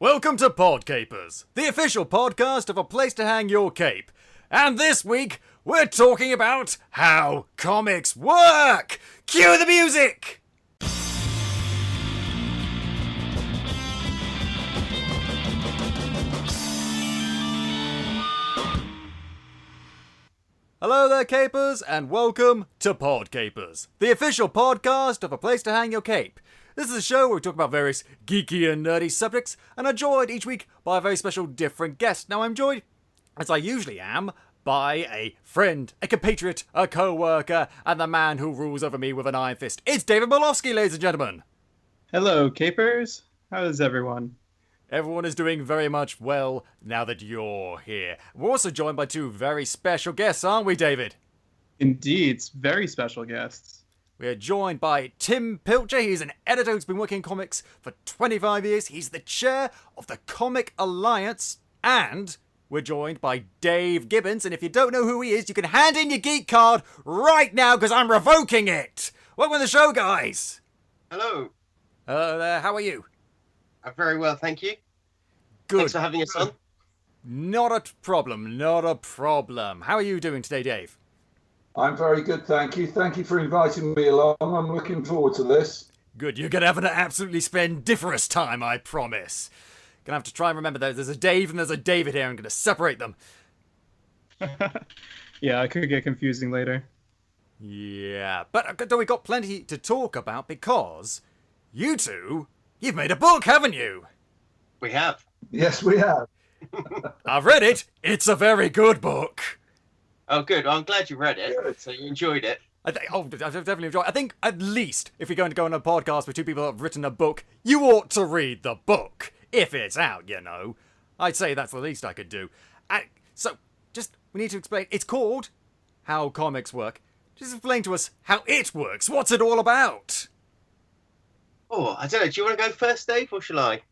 Welcome to PodCapers, the official podcast of A Place to Hang Your Cape. And this week, we're talking about how comics work! Cue the music! Hello there, Capers, and welcome to PodCapers, the official podcast of A Place to Hang Your Cape. This is a show where we talk about various geeky and nerdy subjects, and are joined each week by a very special different guest. Now I'm joined, as I usually am, by a friend, a compatriot, a co-worker, and the man who rules over me with an iron fist. It's David Molofsky, ladies and gentlemen. Hello, Capers. How is everyone? Everyone is doing very much well now that you're here. We're also joined by two very special guests, aren't we, David? Indeed, very special guests. We're joined by Tim Pilcher. He's an editor who's been working in comics for 25 years. He's the chair of the Comic Alliance. And we're joined by Dave Gibbons. And if you don't know who he is, you can hand in your geek card right now because I'm revoking it. Welcome to the show, guys. Hello. Hello there. How are you? I'm very well, thank you. Good. Thanks for having us on. Not a problem. Not a problem. How are you doing today, Dave? I'm very good, thank you. Thank you for inviting me along. I'm looking forward to this. Good. You're going to have an absolutely splendiferous time, I promise. Gonna have to try and remember that there's a Dave and there's a David here. I'm going to separate them. Yeah, it could get confusing later. Yeah, but we got plenty to talk about because you two, you've made a book, haven't you? We have. Yes, we have. I've read it. It's a very good book. Oh, good. Well, I'm glad you read it. Good. So you enjoyed it. I've definitely enjoyed it. I think at least if you're going to go on a podcast with two people that have written a book, you ought to read the book. If it's out, you know. I'd say that's the least I could do. So, we need to explain. It's called How Comics Work. Just explain to us how it works. What's it all about? Oh, I don't know. Do you want to go first, Dave, or shall I?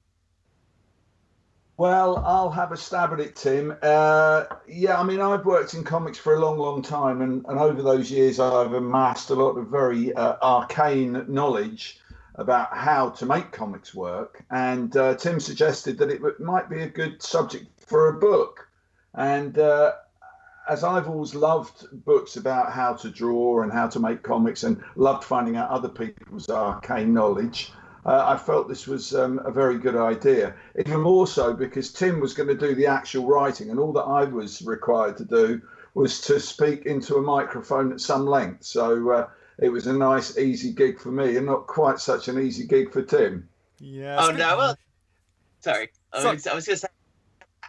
Well, I'll have a stab at it, Tim. I've worked in comics for a long, long time, and over those years I've amassed a lot of very arcane knowledge about how to make comics work. And Tim suggested that it might be a good subject for a book. And as I've always loved books about how to draw and how to make comics and loved finding out other people's arcane knowledge, I felt this was a very good idea. Even more so because Tim was going to do the actual writing, and all that I was required to do was to speak into a microphone at some length. So it was a nice, easy gig for me, and not quite such an easy gig for Tim. Yeah. Oh, no. Well, sorry. I was going to say,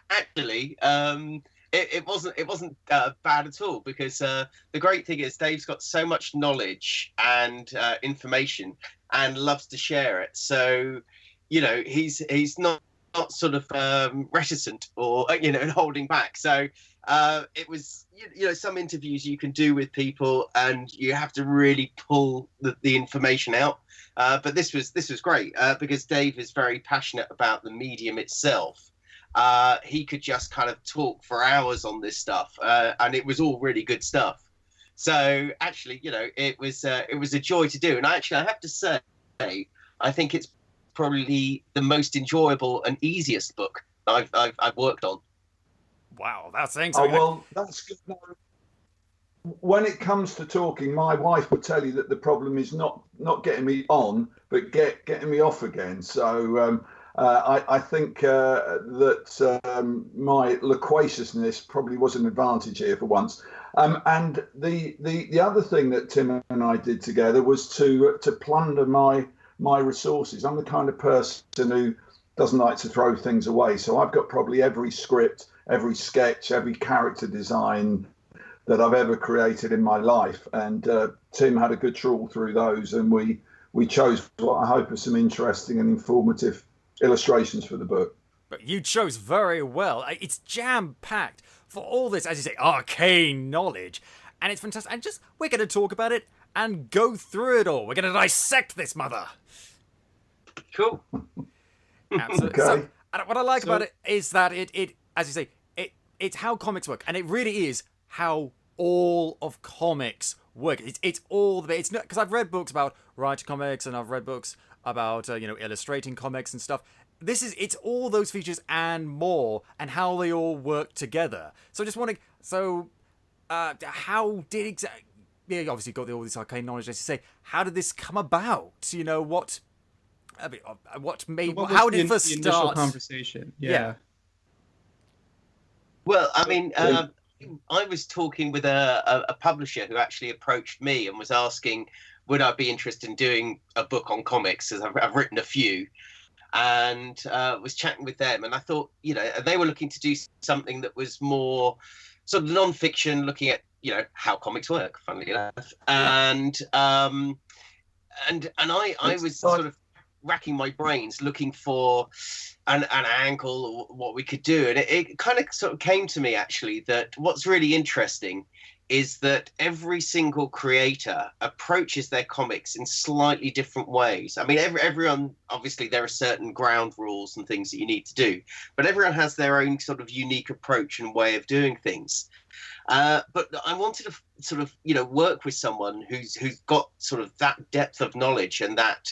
actually, it wasn't bad at all, because the great thing is Dave's got so much knowledge and information and loves to share it. So, he's not sort of reticent or, holding back. So it was, some interviews you can do with people and you have to really pull the information out. But this was great because Dave is very passionate about the medium itself. He could just kind of talk for hours on this stuff, and it was all really good stuff. So actually, it was a joy to do. And I have to say, I think it's probably the most enjoyable and easiest book I've worked on. Wow, that's saying Oh, something. well, that's good. When it comes to talking, my wife would tell you that the problem is not getting me on, but getting me off again. So I think that my loquaciousness probably was an advantage here for once. And the other thing that Tim and I did together was to plunder my resources. I'm the kind of person who doesn't like to throw things away. So I've got probably every script, every sketch, every character design that I've ever created in my life. And Tim had a good trawl through those, and we chose what I hope are some interesting and informative illustrations for the book. But you chose very well. It's jam-packed for all this, as you say, arcane knowledge. And it's fantastic. And we're going to talk about it and go through it all. We're going to dissect this mother. Cool. Absolutely. Okay. So, what I like about it is that it, as you say, it's how comics work. And it really is how all of comics work. It's all the bit. It's not, because I've read books about writing comics and I've read books about illustrating comics and stuff. it's all those features and more, and how they all work together. So just wondering, how did exactly? Yeah, you obviously got all this arcane knowledge, as you say. How did this come about? You know, what made? What How was did it first the initial start? conversation? Yeah. Well, I mean, I was talking with a publisher who actually approached me and was asking, would I be interested in doing a book on comics, as I've written a few, and was chatting with them. And I thought, you know, they were looking to do something that was more sort of non-fiction, looking at, you know, how comics work, funnily enough. And I was sort of racking my brains looking for an angle or what we could do, and it kind of sort of came to me actually that what's really interesting is that every single creator approaches their comics in slightly different ways. I mean, everyone, obviously there are certain ground rules and things that you need to do, but everyone has their own sort of unique approach and way of doing things. But I wanted to sort of, you know, work with someone who's got sort of that depth of knowledge, and that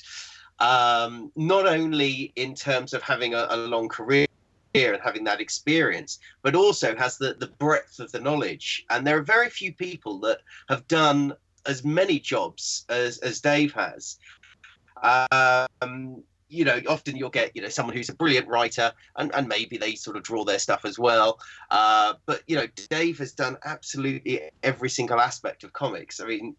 not only in terms of having a long career and having that experience, but also has the breadth of the knowledge. And there are very few people that have done as many jobs as Dave has. You know, often you'll get, you know, someone who's a brilliant writer and maybe they sort of draw their stuff as well. But, you know, Dave has done absolutely every single aspect of comics. I mean,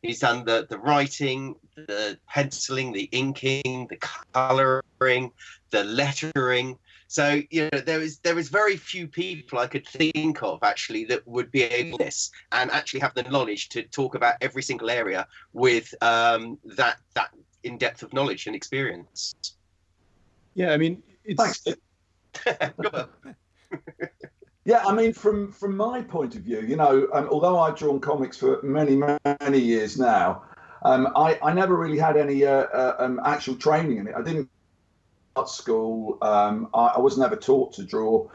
he's done the writing, the penciling, the inking, the colouring, the lettering. So, you know, there is very few people I could think of actually that would be able to this and actually have the knowledge to talk about every single area with that in-depth of knowledge and experience. Yeah, I mean, it's... Thanks. Yeah, I mean, from my point of view, you know, although I've drawn comics for many, many years now, I never really had any actual training in it. I didn't go to school. I was never taught to draw.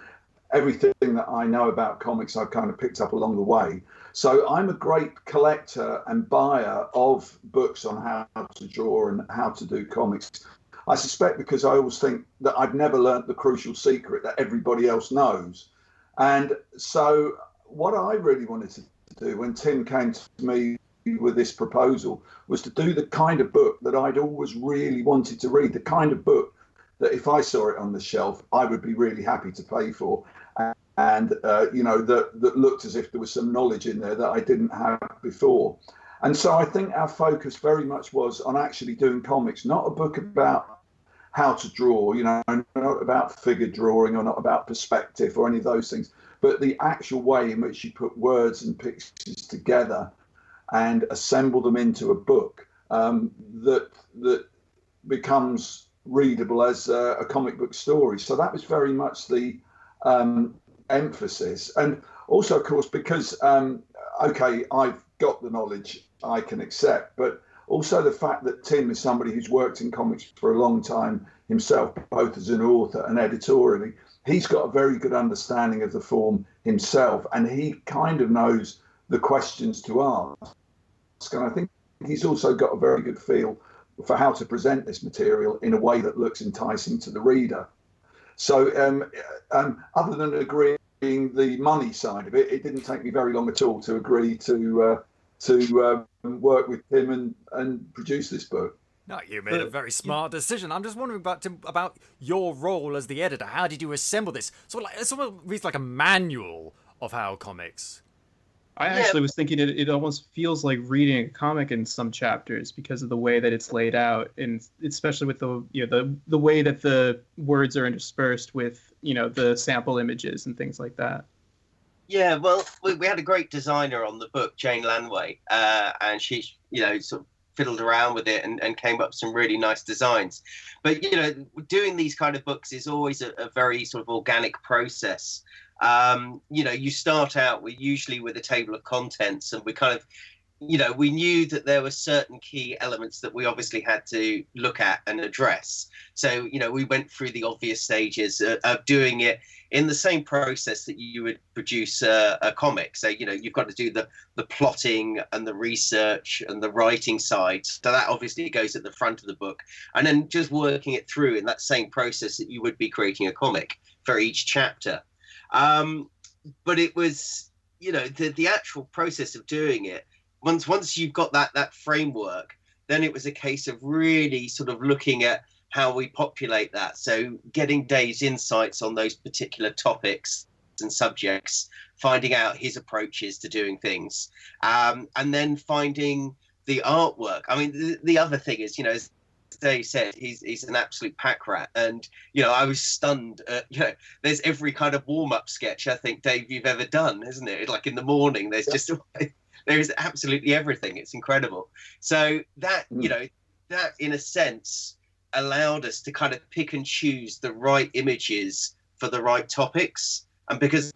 Everything that I know about comics, I've kind of picked up along the way. So I'm a great collector and buyer of books on how to draw and how to do comics. I suspect because I always think that I've never learnt the crucial secret that everybody else knows. And so what I really wanted to do when Tim came to me with this proposal was to do the kind of book that I'd always really wanted to read, the kind of book that if I saw it on the shelf, I would be really happy to pay for. And you know, that looked as if there was some knowledge in there that I didn't have before. And so I think our focus very much was on actually doing comics, not a book about how to draw, you know, not about figure drawing or not about perspective or any of those things, but the actual way in which you put words and pictures together and assemble them into a book that becomes readable as a comic book story. So that was very much the emphasis. And also, of course, because, okay, I've got the knowledge I can accept, but also the fact that Tim is somebody who's worked in comics for a long time himself, both as an author and editorially. He's got a very good understanding of the form himself, and he kind of knows the questions to ask. And I think he's also got a very good feel for how to present this material in a way that looks enticing to the reader. So other than agreeing the money side of it, it didn't take me very long at all to agree to work with him and produce this book. No, you made a very smart decision. I'm just wondering about your role as the editor. How did you assemble this? Sort of reads like a manual of how comics. I actually was thinking it almost feels like reading a comic in some chapters because of the way that it's laid out, and especially with the way that the words are interspersed with, you know, the sample images and things like that. Yeah, well, we had a great designer on the book, Jane Lanway, and she, you know, sort of fiddled around with it and came up with some really nice designs. But, you know, doing these kind of books is always a very sort of organic process. You know, you start out usually with a table of contents, and we kind of we knew that there were certain key elements that we obviously had to look at and address. So, we went through the obvious stages of doing it in the same process that you would produce a comic. So, you've got to do the plotting and the research and the writing side. So that obviously goes at the front of the book. And then just working it through in that same process that you would be creating a comic for each chapter. But it was, the actual process of doing it, once you've got that framework, then it was a case of really sort of looking at how we populate that. So getting Dave's insights on those particular topics and subjects, finding out his approaches to doing things, and then finding the artwork. I mean, the other thing is, as Dave said, he's an absolute pack rat, and I was stunned. There's every kind of warm-up sketch I think, Dave, you've ever done, isn't it? Like in the morning, there's just there's absolutely everything. It's incredible. So that that in a sense allowed us to kind of pick and choose the right images for the right topics, and because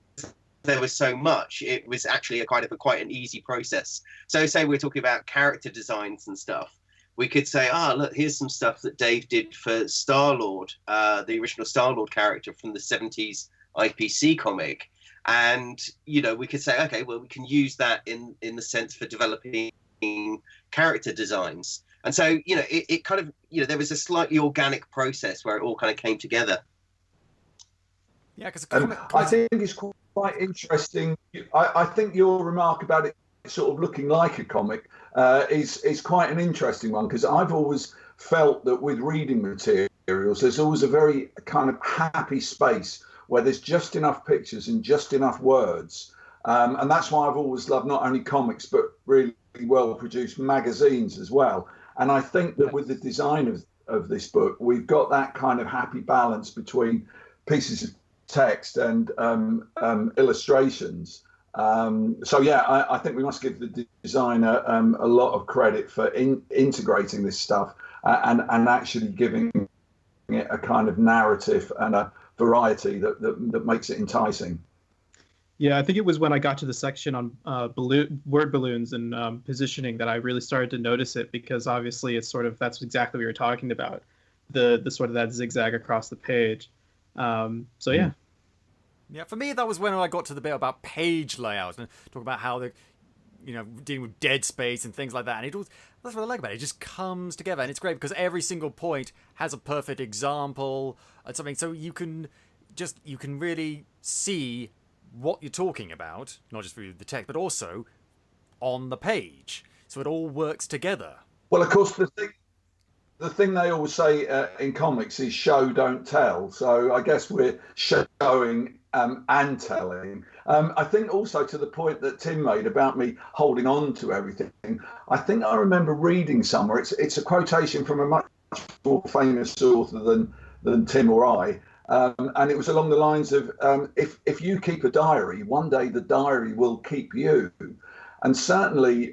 there was so much, it was actually quite an easy process. So say we're talking about character designs and stuff, we could say, look, here's some stuff that Dave did for Star-Lord, the original Star-Lord character from the 70s IPC comic. And, we could say, okay, well, we can use that in the sense for developing character designs. And so, it kind of, there was a slightly organic process where it all kind of came together. Yeah, because I think it's quite interesting. I think your remark about it sort of looking like a comic is quite an interesting one, because I've always felt that with reading materials, there's always a very kind of happy space where there's just enough pictures and just enough words. And that's why I've always loved not only comics, but really well-produced magazines as well. And I think that with the design of this book, we've got that kind of happy balance between pieces of text and illustrations. I think we must give the designer a lot of credit for integrating this stuff and actually giving it a kind of narrative and a variety that makes it enticing. Yeah, I think it was when I got to the section on word balloons and positioning that I really started to notice it, because obviously that's exactly what you were talking about, the sort of that zigzag across the page. Yeah. Yeah, for me, that was when I got to the bit about page layout and talk about how they're, dealing with dead space and things like that. And that's what I like about it. It just comes together, and it's great because every single point has a perfect example and something, so you can really see what you're talking about, not just through the text, but also on the page. So it all works together. Well, of course, the thing they always say in comics is show, don't tell. So I guess we're showing and telling. I think also to the point that Tim made about me holding on to everything, I think I remember reading somewhere, it's a quotation from a much more famous author than Tim or I, and it was along the lines of, if you keep a diary, one day the diary will keep you. And certainly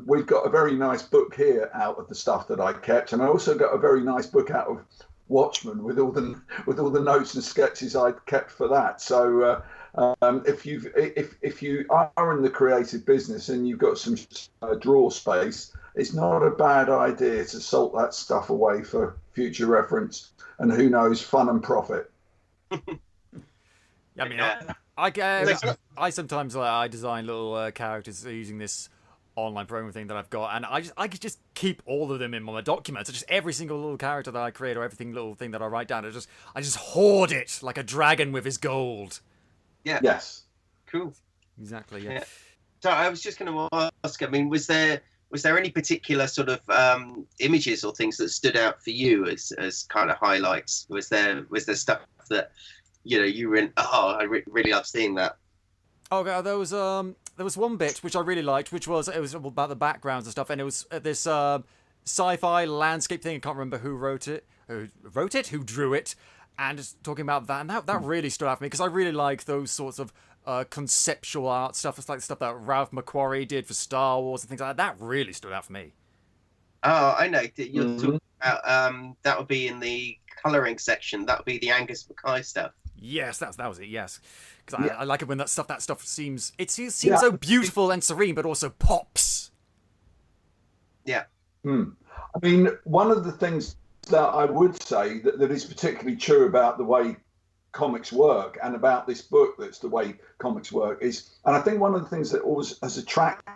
we've got a very nice book here out of the stuff that I kept, and I also got a very nice book out of Watchmen with all the notes and sketches I'd kept for that. So if you are in the creative business and you've got some drawer space, it's not a bad idea to salt that stuff away for future reference and, who knows, fun and profit. I mean, I sometimes I design little characters using this online program thing that I've got, and I could just keep all of them in my documents. Just every single little character that I create or everything little thing that I write down, I just hoard it like a dragon with his gold. Yeah. Yes. Cool. Exactly. Yeah. So I was just going to ask. I mean, was there any particular sort of images or things that stood out for you as kind of highlights? Was there stuff that you were in? Oh, I really love seeing that. Oh, God, there was one bit which I really liked, which was about the backgrounds and stuff, and it was this sci-fi landscape thing. I can't remember who who drew it, and just talking about that, and that really stood out for me because I really like those sorts of conceptual art stuff. It's like the stuff that Ralph McQuarrie did for Star Wars and things like that. That really stood out for me. Oh, I know. You're talking about that would be in the colouring section. That would be the Angus Mackay stuff. Yes, that was it. Yes, because I like it when that stuff seems so beautiful and serene, but also pops. Yeah. I mean, one of the things that I would say that is particularly true about the way comics work and about this book that's the way comics work is, and I think one of the things that always has attracted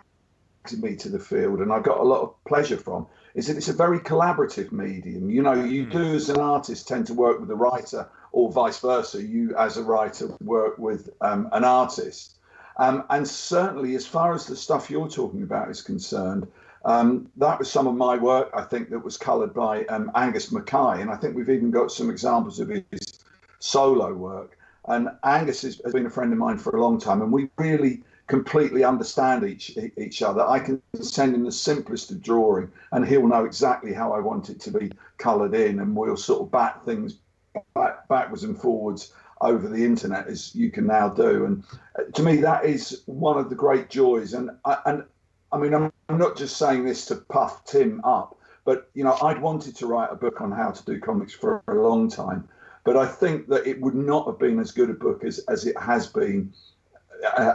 me to the field and I got a lot of pleasure from is that it's a very collaborative medium. You know, you do as an artist tend to work with a writer or vice versa. You as a writer work with an artist. And certainly as far as the stuff you're talking about is concerned, that was some of my work, I think, that was coloured by Angus Mackay. And I think we've even got some examples of his solo work. And Angus has been a friend of mine for a long time, and we really completely understand each other. I can send him the simplest of drawing and he'll know exactly how I want it to be coloured in, and we'll sort of bat things backwards and forwards over the internet, as you can now do. And to me, that is one of the great joys. And I mean, I'm not just saying this to puff Tim up, but, you know, I'd wanted to write a book on how to do comics for a long time, but I think that it would not have been as good a book as it has been,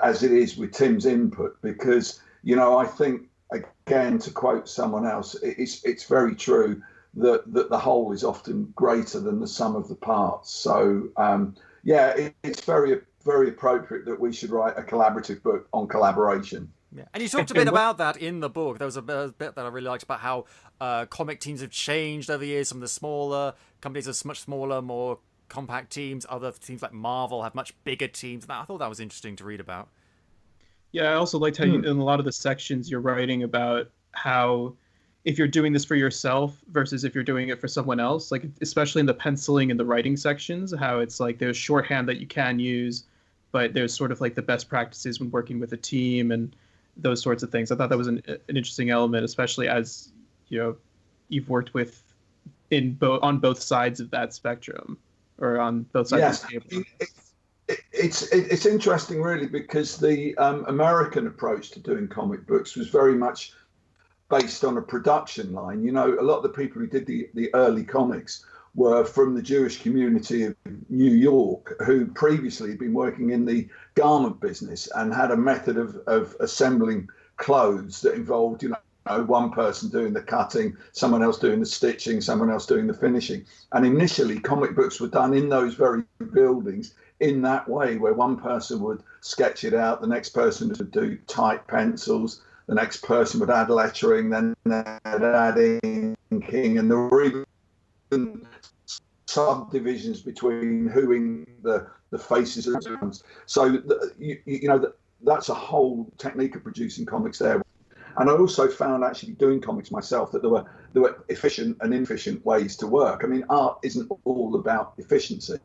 as it is with Tim's input, because, you know, I think, again, to quote someone else, it's very true that the whole is often greater than the sum of the parts. So, it's very, very appropriate that we should write a collaborative book on collaboration. Yeah. And you talked a bit about that in the book. There was a bit that I really liked about how comic teams have changed over the years. Some of the smaller companies are much smaller, more compact teams. Other teams like Marvel have much bigger teams. I thought that was interesting to read about. Yeah, I also liked how in a lot of the sections you're writing about how if you're doing this for yourself versus if you're doing it for someone else, like especially in the penciling and the writing sections, how it's like there's shorthand that you can use, but there's sort of like the best practices when working with a team and those sorts of things. I thought that was an interesting element, especially as, you know, you've worked with on both sides of that spectrum, or on both sides of the table. It's interesting, really, because the American approach to doing comic books was very much based on a production line. You know, a lot of the people who did the early comics were from the Jewish community of New York, who previously had been working in the garment business and had a method of assembling clothes that involved, you know, one person doing the cutting, someone else doing the stitching, someone else doing the finishing. And initially, comic books were done in those very buildings in that way, where one person would sketch it out, the next person would do type pencils, the next person would add lettering, then they'd add inking, and there were even subdivisions between who in the faces and so. So you know that's a whole technique of producing comics there. And I also found, actually doing comics myself, that there were efficient and inefficient ways to work. I mean, art isn't all about efficiency,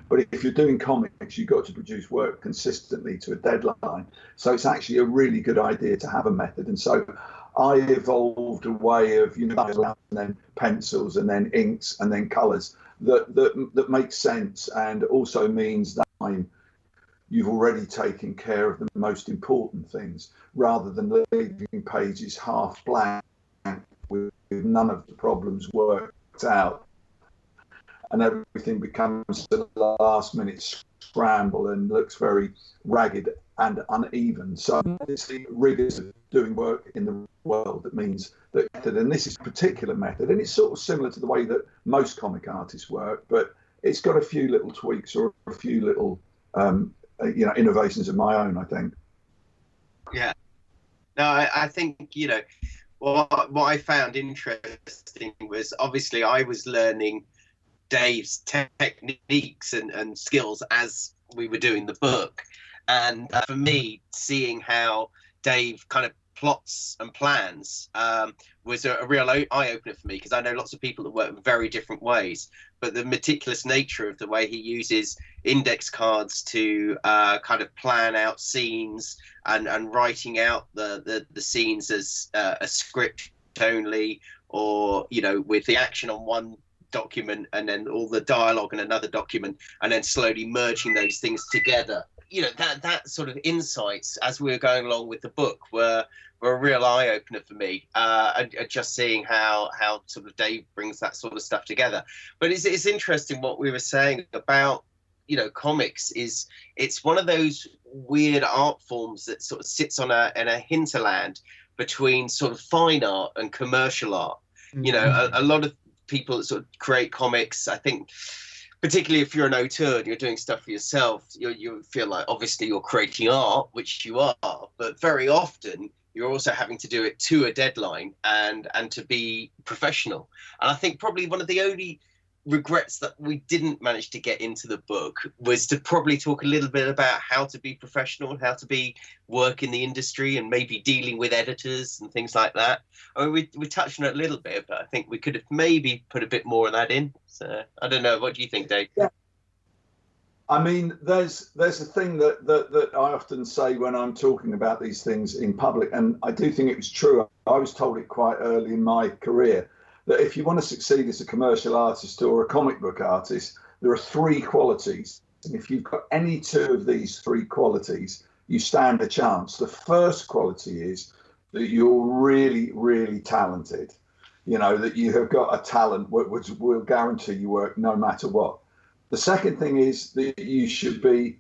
but if you're doing comics, you've got to produce work consistently to a deadline. So it's actually a really good idea to have a method. And so I evolved a way of, you know, and then pencils and then inks and then colours that makes sense, and also means that you've already taken care of the most important things, rather than leaving pages half blank with none of the problems worked out, and everything becomes a last minute scramble and looks very ragged and uneven. So it's the rigors of doing work in the world that means that method, and this is a particular method, and it's sort of similar to the way that most comic artists work, but it's got a few little tweaks or a few little you know, innovations of my own, I think. Yeah. No, I think, you know, what I found interesting was, obviously I was learning Dave's techniques and skills as we were doing the book. And for me, seeing how Dave kind of plots and plans was a real eye-opener for me, because I know lots of people that work in very different ways, but the meticulous nature of the way he uses index cards to kind of plan out scenes and writing out the scenes as a script only, or, you know, with the action on one document and then all the dialogue in another document, and then slowly merging those things together. You know, that sort of insights as we were going along with the book were a real eye opener for me. Just seeing how sort of Dave brings that sort of stuff together. But it's interesting what we were saying about, you know, comics is it's one of those weird art forms that sort of sits on in a hinterland between sort of fine art and commercial art. You know, a lot of people that sort of create comics, I think, particularly if you're an auteur and you're doing stuff for yourself, you feel like obviously you're creating art, which you are, but very often you're also having to do it to a deadline and to be professional. And I think probably one of the only regrets that we didn't manage to get into the book was to probably talk a little bit about how to be professional and how to work in the industry and maybe dealing with editors and things like that. I mean, we touched on it a little bit, but I think we could have maybe put a bit more of that in. So I don't know. What do you think, Dave? Yeah. I mean, there's a thing that I often say when I'm talking about these things in public, and I do think it was true. I was told it quite early in my career, that if you want to succeed as a commercial artist or a comic book artist, there are 3 qualities. And if you've got any 2 of these 3 qualities, you stand a chance. The first quality is that you're really, really talented. You know, that you have got a talent which will guarantee you work no matter what. The second thing is that you should be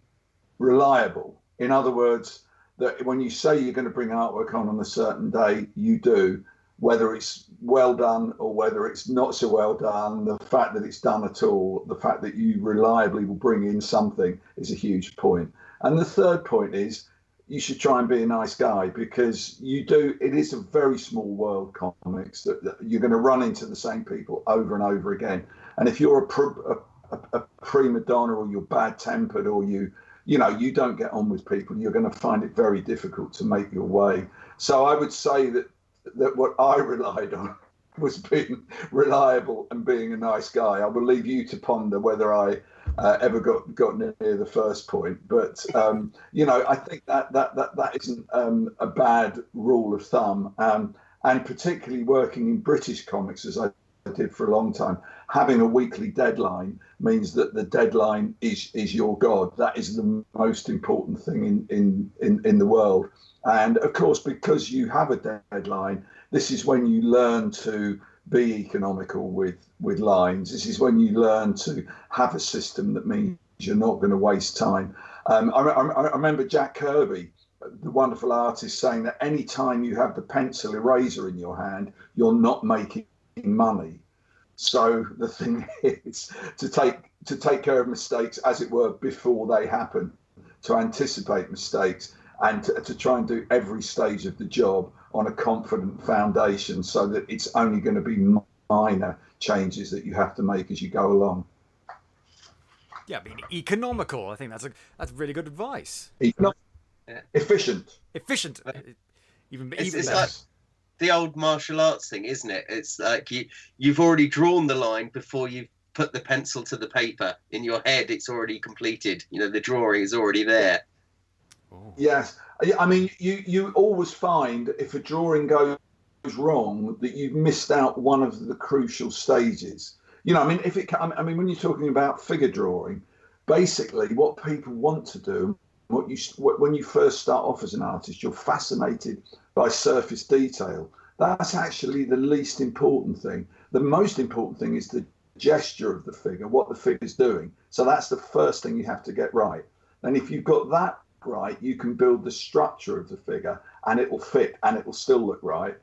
reliable. In other words, that when you say you're going to bring artwork on a certain day, you do. Whether it's well done or whether it's not so well done, the fact that it's done at all, the fact that you reliably will bring in something is a huge point. And the third point is you should try and be a nice guy, because it is a very small world, comics, that you're going to run into the same people over and over again. And if you're a prima donna, or you're bad tempered, or you don't get on with people, you're going to find it very difficult to make your way. So I would say that what I relied on was being reliable and being a nice guy. I will leave you to ponder whether I ever got near the first point, but I think that isn't a bad rule of thumb, and particularly working in British comics as I did for a long time, having a weekly deadline means that the deadline is your god. That is the most important thing in the world. And of course, because you have a deadline, this is when you learn to be economical with lines. This is when you learn to have a system that means you're not going to waste time. I remember Jack Kirby, the wonderful artist, saying that any time you have the pencil eraser in your hand, you're not making money. So the thing is to take care of mistakes, as it were, before they happen, to anticipate mistakes, and to try and do every stage of the job on a confident foundation, so that it's only going to be minor changes that you have to make as you go along. Yeah, being economical. I think that's really good advice. Efficient. Even It's better. like the old martial arts thing, isn't it? It's like you've already drawn the line before you've put the pencil to the paper. In your head, it's already completed. You know, the drawing is already there. Yes, I mean, you always find if a drawing goes wrong that you've missed out one of the crucial stages. You know, I mean, when you're talking about figure drawing, basically what people want to do, when you first start off as an artist, you're fascinated by surface detail. That's actually the least important thing. The most important thing is the gesture of the figure, what the figure's doing. So that's the first thing you have to get right. And if you've got that right, you can build the structure of the figure, and it will fit, and it will still look right.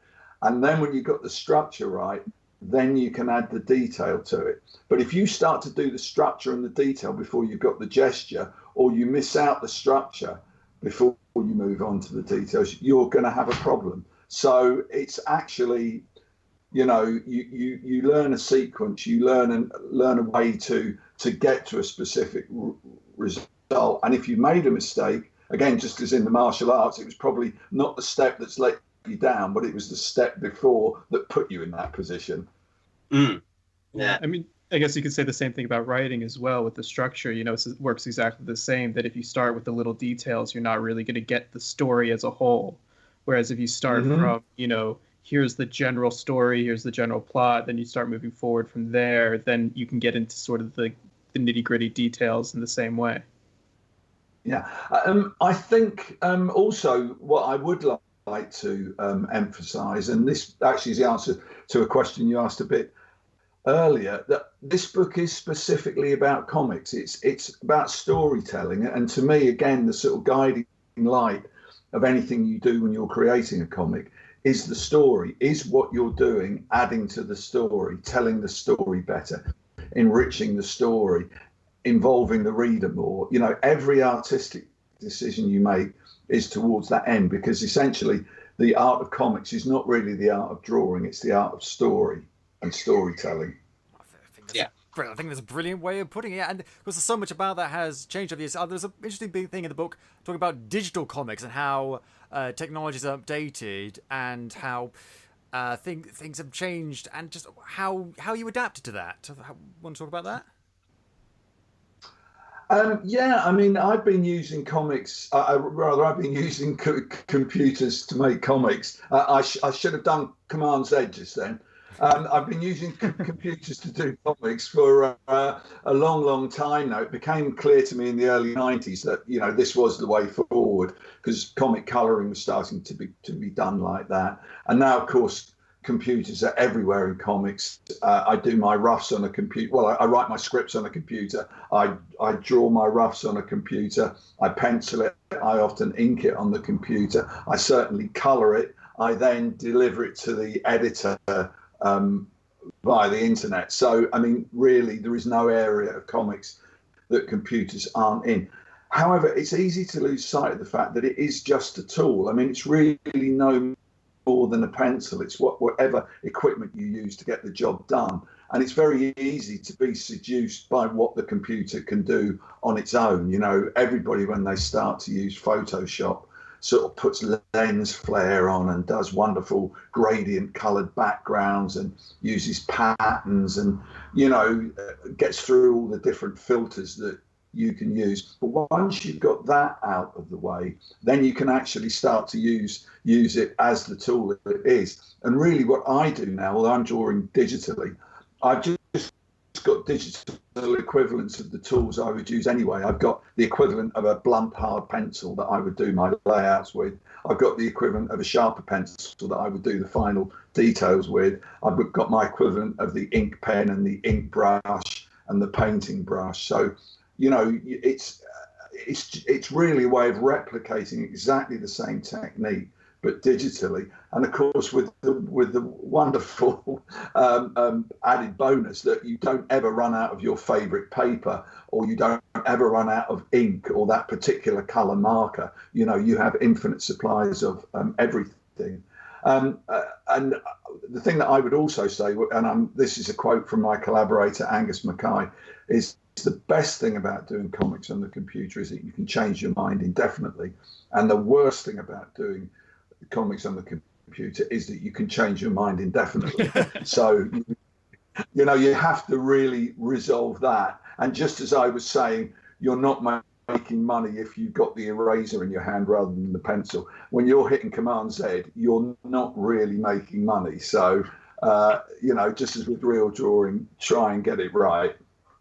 And then when you've got the structure right, then you can add the detail to it. But if you start to do the structure and the detail before you've got the gesture, or you miss out the structure before you move on to the details, you're going to have a problem. So it's actually, you learn a sequence, you learn a way to get to a specific result. And if you made a mistake, again, just as in the martial arts, it was probably not the step that's let you down, but it was the step before that put you in that position. Yeah. I mean, I guess you could say the same thing about writing as well with the structure. You know, it works exactly the same, that if you start with the little details, you're not really going to get the story as a whole. Whereas if you start from, here's the general story, here's the general plot, then you start moving forward from there, then you can get into sort of the nitty-gritty details in the same way. Yeah. I think also what I would like to emphasize, and this actually is the answer to a question you asked a bit earlier, that this book is specifically about comics. It's about storytelling. And to me, again, the sort of guiding light of anything you do when you're creating a comic is the story, is what you're doing adding to the story, telling the story better, enriching the story, involving the reader more. You know, every artistic decision you make is towards that end, because essentially the art of comics is not really the art of drawing, it's the art of story and storytelling. I think that's a brilliant way of putting it, and because there's so much about that has changed over the years. There's an interesting big thing in the book talking about digital comics and how technologies are updated and how things have changed, and just how you adapted to that. Want to talk about that? Yeah, I mean, I've been using comics, I've been using computers to make comics. I should have done Command Z just then. I've been using computers to do comics for a long time now. It became clear to me in the early 90s that, you know, this was the way forward, because comic colouring was starting to be done like that. And now, of course, computers are everywhere in comics. I do my roughs on a computer. Well, I write my scripts on a computer. I draw my roughs on a computer. I pencil it. I often ink it on the computer. I certainly colour it. I then deliver it to the editor via the internet. So, I mean, really, there is no area of comics that computers aren't in. However, it's easy to lose sight of the fact that it is just a tool. I mean, it's really no more than a pencil. It's whatever equipment you use to get the job done. And it's very easy to be seduced by what the computer can do on its own. You know, everybody, when they start to use Photoshop, sort of puts lens flare on and does wonderful gradient coloured backgrounds and uses patterns and, you know, gets through all the different filters that you can use. But once you've got that out of the way, then you can actually start to use it as the tool that it is. And really what I do now, although I'm drawing digitally, I've just got digital equivalents of the tools I would use anyway. I've got the equivalent of a blunt hard pencil that I would do my layouts with. I've got the equivalent of a sharper pencil that I would do the final details with. I've got my equivalent of the ink pen and the ink brush and the painting brush. So, you know, it's really a way of replicating exactly the same technique, but digitally. And of course, with the wonderful added bonus that you don't ever run out of your favorite paper, or you don't ever run out of ink or that particular color marker. You know, you have infinite supplies of everything. And the thing that I would also say, and this is a quote from my collaborator, Angus Mackay, is the best thing about doing comics on the computer is that you can change your mind indefinitely. And the worst thing about doing comics on the computer is that you can change your mind indefinitely. So, you know, you have to really resolve that. And just as I was saying, you're not making money if you've got the eraser in your hand rather than the pencil. When you're hitting Command Z, you're not really making money. So, you know, just as with real drawing, try and get it right.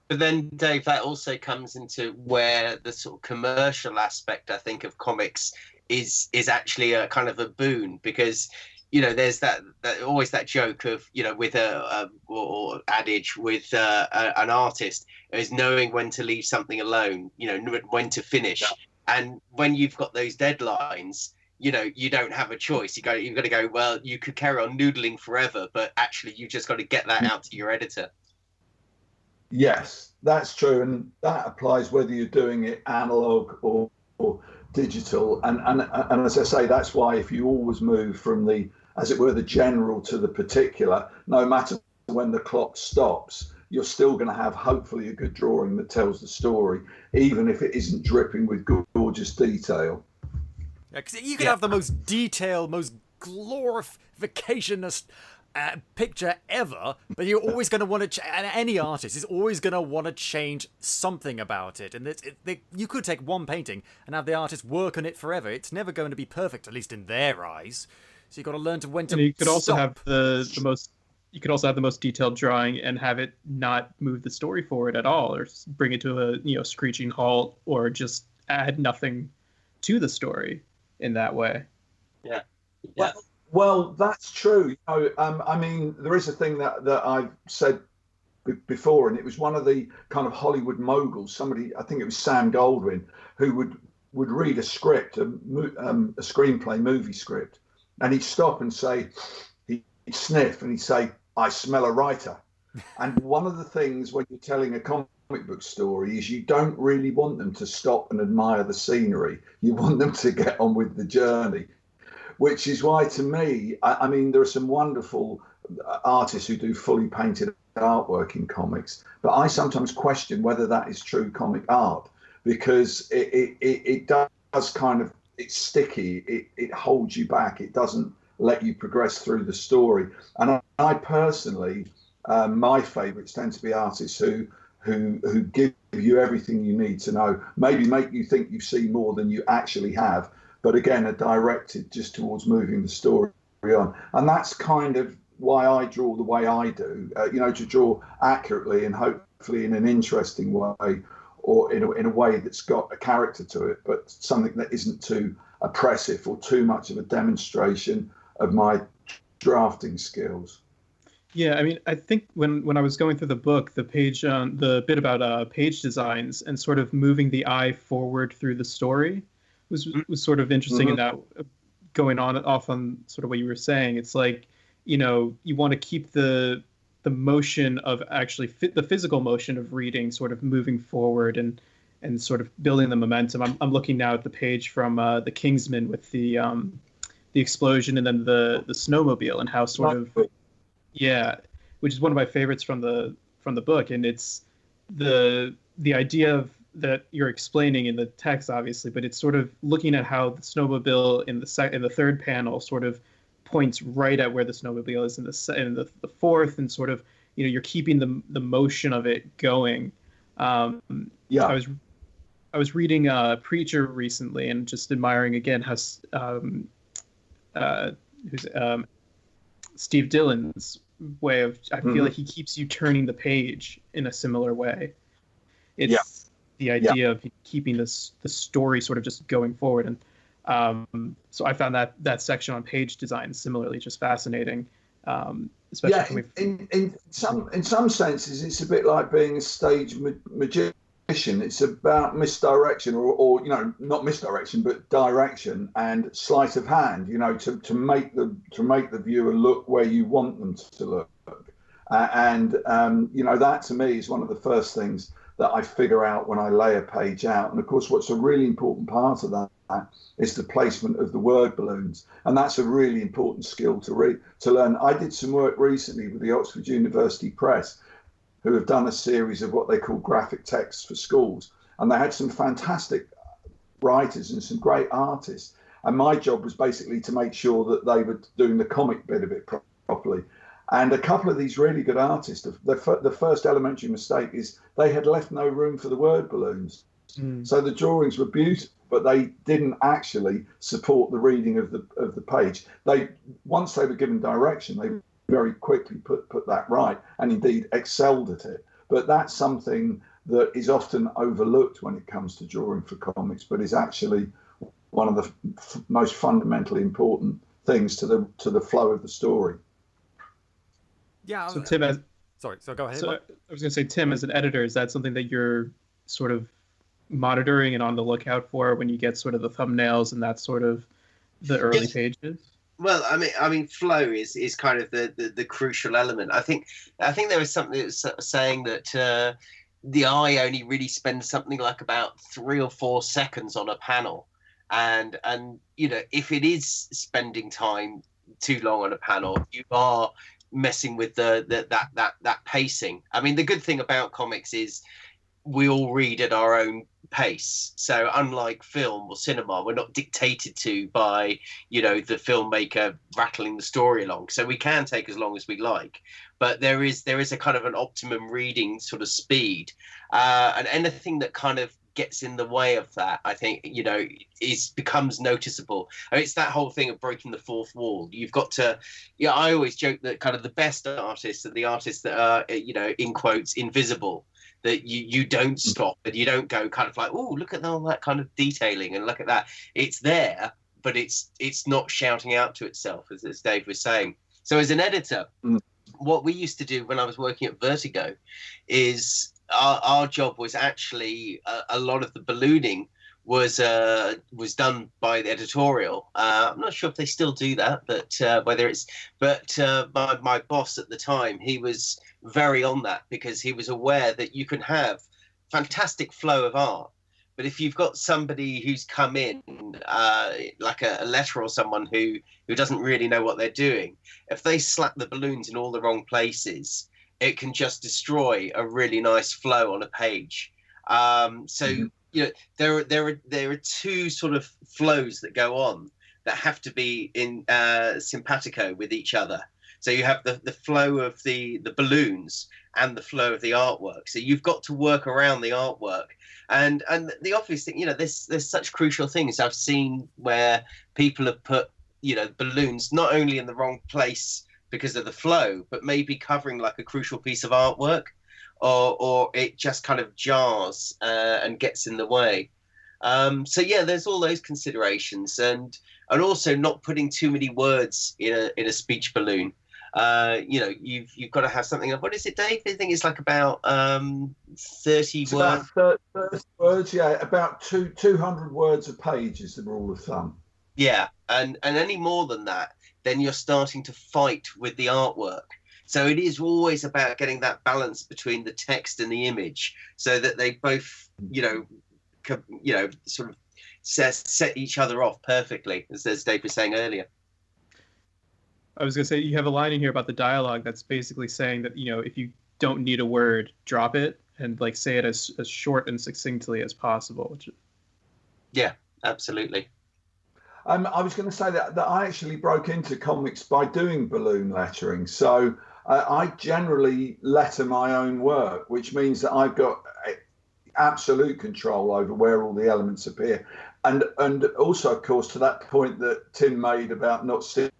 But then, Dave, that also comes into where the sort of commercial aspect, I think, of comics is actually a kind of a boon, because, you know, there's that always that joke of, you know, with or adage with an artist is knowing when to leave something alone, you know, when to finish. Yeah. And when you've got those deadlines, you know, you don't have a choice. You've got to go, well, you could carry on noodling forever, but actually you just got to get that out to your editor. Yes, that's true, and that applies whether you're doing it analog or digital. And as I say, that's why if you always move from the, as it were, the general to the particular, no matter when the clock stops, you're still going to have hopefully a good drawing that tells the story, even if it isn't dripping with gorgeous detail. Yeah, because you can have the most detailed, most glorificationist picture ever, but you're always going to want to and any artist is always going to want to change something about it. And you could take one painting and have the artist work on it forever. It's never going to be perfect, at least in their eyes. So you've got to learn to when to and you could stop. Also have the most you could also have the most detailed drawing and have it not move the story forward at all, or bring it to a screeching halt, or just add nothing to the story in that way. Yeah. Well, that's true. I mean, there is a thing that I've said before, and it was one of the kind of Hollywood moguls, somebody, I think it was Sam Goldwyn, who would read a script, a screenplay movie script, and he'd stop and say, he'd sniff and he'd say, "I smell a writer." And one of the things when you're telling a comic book story is you don't really want them to stop and admire the scenery. You want them to get on with the journey, which is why, to me, I mean, there are some wonderful artists who do fully painted artwork in comics, but I sometimes question whether that is true comic art, because it does kind of, it's sticky, it holds you back, it doesn't let you progress through the story. And I personally, my favourites tend to be artists who give you everything you need to know, maybe make you think you've seen more than you actually have, but again are directed just towards moving the story on. And that's kind of why I draw the way I do, to draw accurately and hopefully in an interesting way, or in a way that's got a character to it, but something that isn't too oppressive or too much of a demonstration of my drafting skills. Yeah, I mean, I think when I was going through the book, the bit about page designs and sort of moving the eye forward through the story was sort of interesting in that, going off on sort of what you were saying. It's like, you want to keep the motion of actually the physical motion of reading sort of moving forward and sort of building the momentum. I'm looking now at the page from the Kingsman with the explosion and then the snowmobile, and how sort of, yeah, which is one of my favorites from the book. And it's the idea of that you're explaining in the text, obviously, but it's sort of looking at how the snowmobile in the third panel sort of points right at where the snowmobile is in the fourth, and sort of, you're keeping the motion of it going. I was reading Preacher recently and just admiring again how Steve Dillon's way of, I feel like he keeps you turning the page in a similar way. It's the idea of keeping the story sort of just going forward. And so I found that section on page design similarly just fascinating. Especially in some senses, it's a bit like being a stage magician. It's about misdirection, or not misdirection, but direction and sleight of hand. To make the viewer look where you want them to look, and that to me is one of the first things that I figure out when I lay a page out. And of course, what's a really important part of that is the placement of the word balloons, and that's a really important skill to learn. I did some work recently with the Oxford University Press, who have done a series of what they call graphic texts for schools, and they had some fantastic writers and some great artists, and my job was basically to make sure that they were doing the comic bit of it properly. And a couple of these really good artists, the first elementary mistake is they had left no room for the word balloons. So the drawings were beautiful, but they didn't actually support the reading of the page. Once they were given direction, they very quickly put that right, and indeed excelled at it. But that's something that is often overlooked when it comes to drawing for comics, but is actually one of the most fundamentally important things to the flow of the story. Yeah. So Tim, sorry. So go ahead. So I was going to say, Tim, as an editor, is that something that you're sort of monitoring and on the lookout for when you get sort of the thumbnails and that sort of the early pages? Well, I mean, flow is kind of the crucial element. I think there was something that was saying that the eye only really spends something like about 3 or 4 seconds on a panel, and if it is spending time too long on a panel, you are messing with that pacing. I mean, the good thing about comics is we all read at our own pace. So unlike film or cinema, we're not dictated to by, the filmmaker rattling the story along. So we can take as long as we like, but there is a kind of an optimum reading sort of speed, and anything that kind of gets in the way of that, I think, becomes noticeable. I mean, it's that whole thing of breaking the fourth wall. You've got to, I always joke that kind of the best artists are the artists that are, in quotes, invisible, that you don't stop and you don't go kind of like, oh, look at all that kind of detailing and look at that. It's there, but it's not shouting out to itself, as Dave was saying. So as an editor, what we used to do when I was working at Vertigo is our job was actually a lot of the ballooning was done by the editorial. I'm not sure if they still do that, but my boss at the time, he was very on that, because he was aware that you can have fantastic flow of art, but if you've got somebody who's come in, like a letter or someone who doesn't really know what they're doing, if they slap the balloons in all the wrong places, it can just destroy a really nice flow on a page. You know, there are two sort of flows that go on that have to be in simpatico with each other. So you have the flow of the balloons and the flow of the artwork. So you've got to work around the artwork. And the obvious thing, you know, there's such crucial things I've seen where people have put, you know, balloons not only in the wrong place because of the flow, but maybe covering like a crucial piece of artwork, or it just kind of jars and gets in the way. So yeah, there's all those considerations, and also not putting too many words in a speech balloon. You know, you've got to have something. What is it, Dave? I think it's like about 30 words. About 30 words, yeah. About 200 words a page is the rule of thumb. Yeah, and any more than that, then you're starting to fight with the artwork. So it is always about getting that balance between the text and the image, so that they both, you know, sort of set each other off perfectly, as Dave was saying earlier. I was going to say, you have a line in here about the dialogue that's basically saying that, you know, if you don't need a word, drop it, and like say it as short and succinctly as possible. Yeah, absolutely. I was going to say that I actually broke into comics by doing balloon lettering. So I generally letter my own work, which means that I've got absolute control over where all the elements appear. And also, of course, to that point that Tim made about not sticking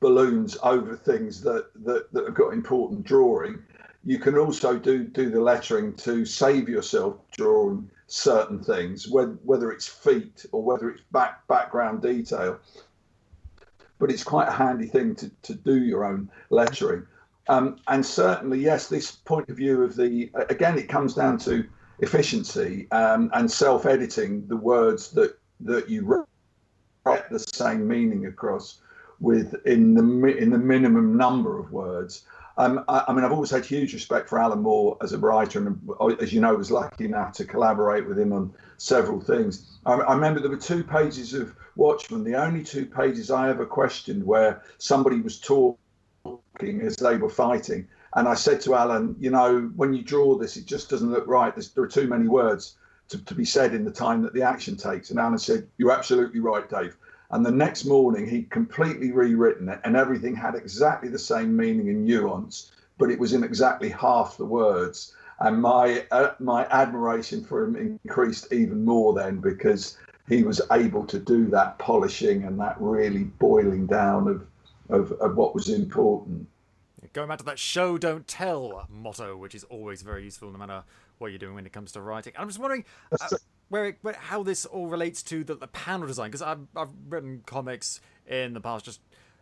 balloons over things that have got important drawing, you can also do the lettering to save yourself drawing certain things, whether it's feet or whether it's background detail. But it's quite a handy thing to do your own lettering. And certainly, yes, this point of view of again, it comes down to efficiency and self-editing the words that you write the same meaning across in the minimum number of words. I mean, I've always had huge respect for Alan Moore as a writer, and as you know, I was lucky enough to collaborate with him on several things. I remember there were 2 pages of Watchmen, the only 2 pages I ever questioned, where somebody was talking as they were fighting. And I said to Alan, you know, when you draw this, it just doesn't look right. There are too many words to be said in the time that the action takes. And Alan said, you're absolutely right, Dave. And the next morning, he'd completely rewritten it, and everything had exactly the same meaning and nuance, but it was in exactly half the words. And my admiration for him increased even more then, because he was able to do that polishing and that really boiling down of what was important. Going back to that show, don't tell motto, which is always very useful no matter what you're doing when it comes to writing. And I'm just wondering how this all relates to the panel design, because I've written comics in the past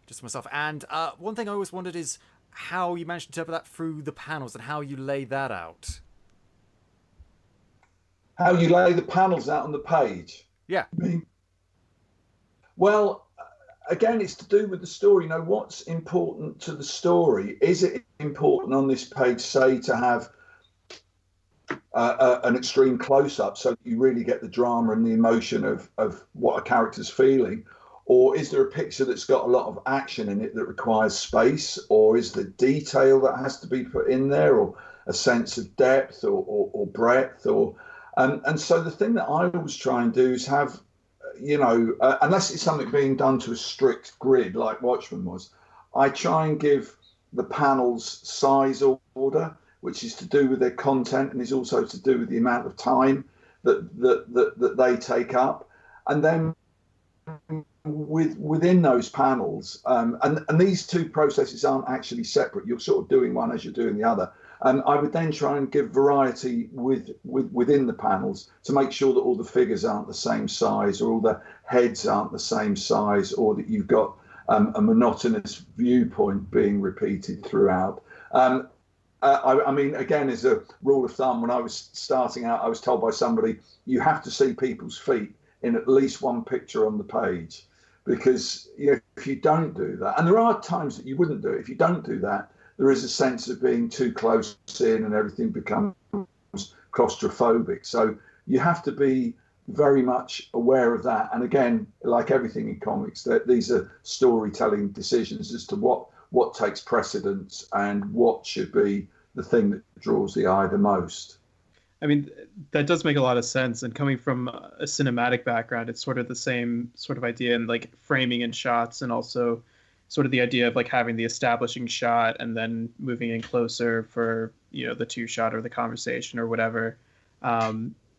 just myself. And one thing I always wondered is how you managed to interpret that through the panels and how you lay that out. How you lay the panels out on the page? Yeah. Well, again, it's to do with the story. You know, what's important to the story? Is it important on this page, say, to have an extreme close-up so that you really get the drama and the emotion of what a character's feeling? Or is there a picture that's got a lot of action in it that requires space? Or is there detail that has to be put in there, or a sense of depth or breadth? And so the thing that I always try and do is have, you know, unless it's something being done to a strict grid like Watchmen was, I try and give the panels size order, which is to do with their content and is also to do with the amount of time that they take up. And then within those panels, and these 2 processes aren't actually separate, you're sort of doing one as you're doing the other. I would then try and give variety within the panels to make sure that all the figures aren't the same size, or all the heads aren't the same size, or that you've got a monotonous viewpoint being repeated throughout. I mean, again, as a rule of thumb, when I was starting out, I was told by somebody, you have to see people's feet in at least one picture on the page. Because if you don't do that, and there are times that you wouldn't do it, if you don't do that, there is a sense of being too close in and everything becomes claustrophobic. So you have to be very much aware of that. And again, like everything in comics, that these are storytelling decisions as to what takes precedence and what should be the thing that draws the eye the most. I mean, that does make a lot of sense. And coming from a cinematic background, it's sort of the same sort of idea in like framing and shots, and also sort of the idea of like having the establishing shot and then moving in closer for, the two shot or the conversation or whatever. I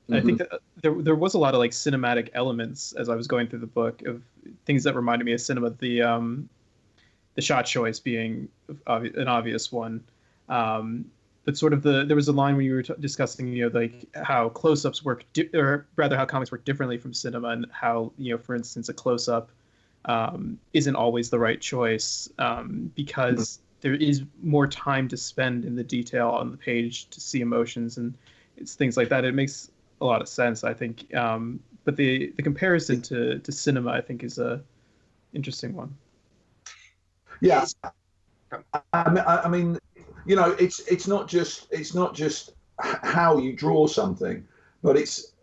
think that there was a lot of like cinematic elements as I was going through the book of things that reminded me of cinema. The shot choice being an obvious one. But sort of there was a line when you were discussing, like how close-ups work, or rather how comics work differently from cinema, and how, for instance, a close-up isn't always the right choice because there is more time to spend in the detail on the page to see emotions and it's things like that. It makes a lot of sense, I think. But the comparison to cinema, I think, is a interesting one. Yeah, I mean. It's not just how you draw something, but it's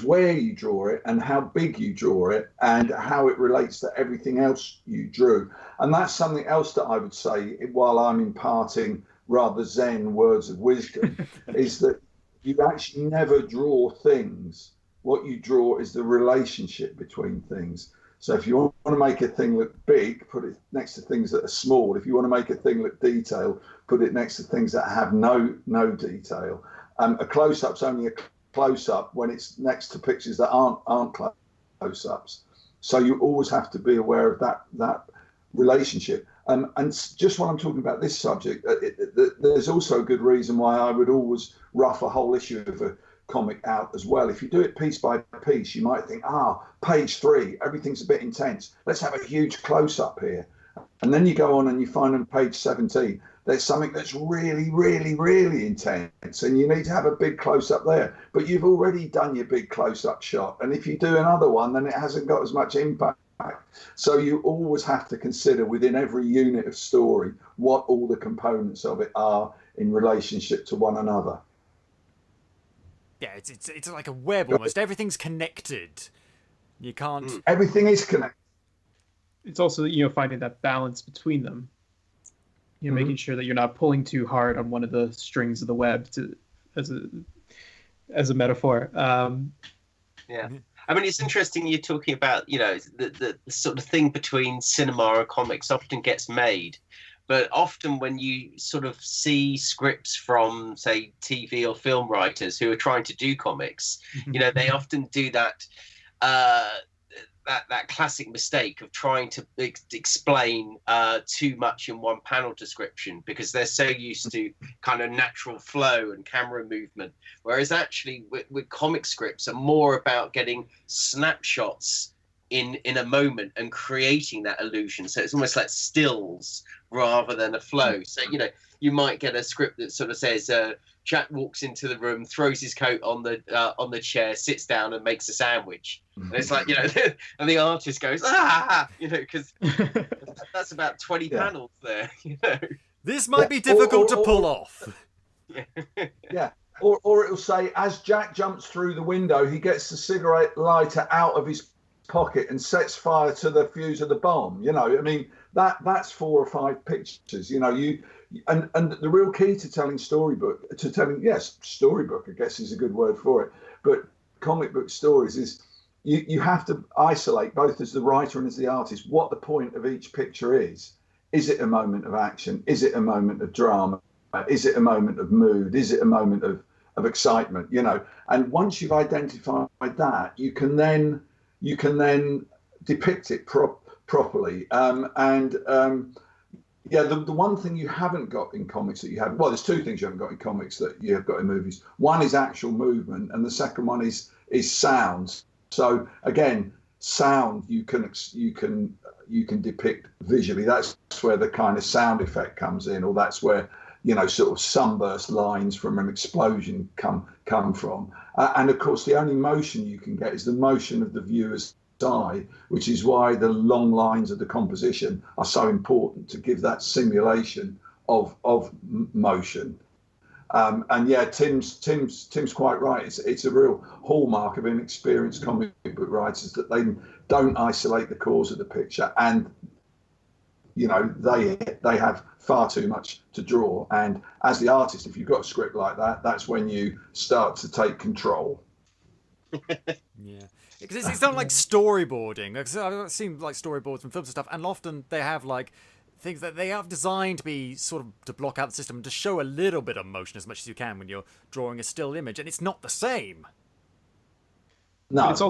where you draw it and how big you draw it and how it relates to everything else you drew. And that's something else that I would say while I'm imparting rather Zen words of wisdom is that you actually never draw things. What you draw is the relationship between things. So if you want to make a thing look big, put it next to things that are small. If you want to make a thing look detailed, put it next to things that have no detail. A close-up's only a close-up when it's next to pictures that aren't close-ups. So you always have to be aware of that relationship. And just when I'm talking about this subject, there's also a good reason why I would always rough a whole issue of a comic out as well. If you do it piece by piece, you might think, page 3, everything's a bit intense. Let's have a huge close-up here. And then you go on and you find on page 17, there's something that's really, really, really intense, and you need to have a big close-up there. But you've already done your big close-up shot. And if you do another one, then it hasn't got as much impact. So you always have to consider within every unit of story what all the components of it are in relationship to one another. Yeah, it's like a web almost. Everything's connected. You can't. Everything is connected. It's also finding that balance between them. Making sure that you're not pulling too hard on one of the strings of the web as a metaphor. Yeah. I mean, it's interesting you're talking about, the sort of thing between cinema and comics often gets made. But often when you sort of see scripts from, say, TV or film writers who are trying to do comics, they often do that that classic mistake of trying to explain too much in one panel description because they're so used to kind of natural flow and camera movement. Whereas actually with comic scripts are more about getting snapshots in a moment and creating that illusion. So it's almost like stills rather than a flow. So, you might get a script that sort of says Jack walks into the room, throws his coat on the chair, sits down and makes a sandwich. And it's like, and the artist goes, because that's about 20 panels there, This might be difficult to pull off. Yeah. Or it'll say, as Jack jumps through the window, he gets the cigarette lighter out of his pocket and sets fire to the fuse of the bomb. That's 4 or 5 pictures. And the real key to telling storybook, I guess is a good word for it, but comic book stories is you have to isolate, both as the writer and as the artist, what the point of each picture is. Is it a moment of action? Is it a moment of drama? Is it a moment of mood? Is it a moment of excitement? And once you've identified that, you can then depict it properly. The one thing you haven't got in comics that you have, there's 2 things you haven't got in comics that you have got in movies. One is actual movement, and the second one is sounds. So again, sound you can depict visually. That's where the kind of sound effect comes in, or that's where sort of sunburst lines from an explosion come from. And of course, the only motion you can get is the motion of the viewer's eye, which is why the long lines of the composition are so important to give that simulation of motion. And yeah, Tim's quite right. It's a real hallmark of inexperienced comic book writers that they don't isolate the cause of the picture, and they have far too much to draw. And as the artist, if you've got a script like that, that's when you start to take control. Yeah. Because it's not like storyboarding. Because I've seen like storyboards from films and stuff, and often they have like things that they have designed to be sort of to block out the system and to show a little bit of motion as much as you can when you're drawing a still image, and it's not the same. No, it's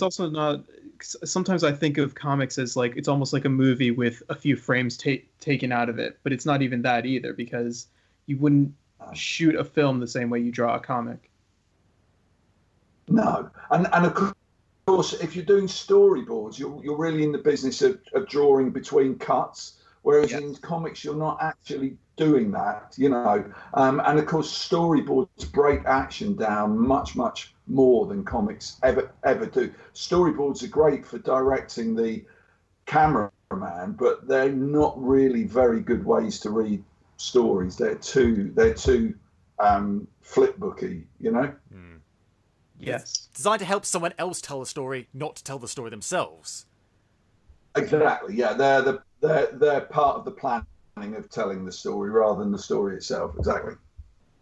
also not. Sometimes I think of comics as like it's almost like a movie with a few frames taken out of it, but it's not even that either, because you wouldn't shoot a film the same way you draw a comic. No, and of course, if you're doing storyboards, you're really in the business of drawing between cuts, whereas in comics you're not actually doing that, and of course storyboards break action down much more than comics ever do. Storyboards are great for directing the cameraman, but they're not really very good ways to read stories. They're too flip booky, Yes. It's designed to help someone else tell the story, not to tell the story themselves. Exactly. Yeah, they're part of the planning of telling the story rather than the story itself. Exactly.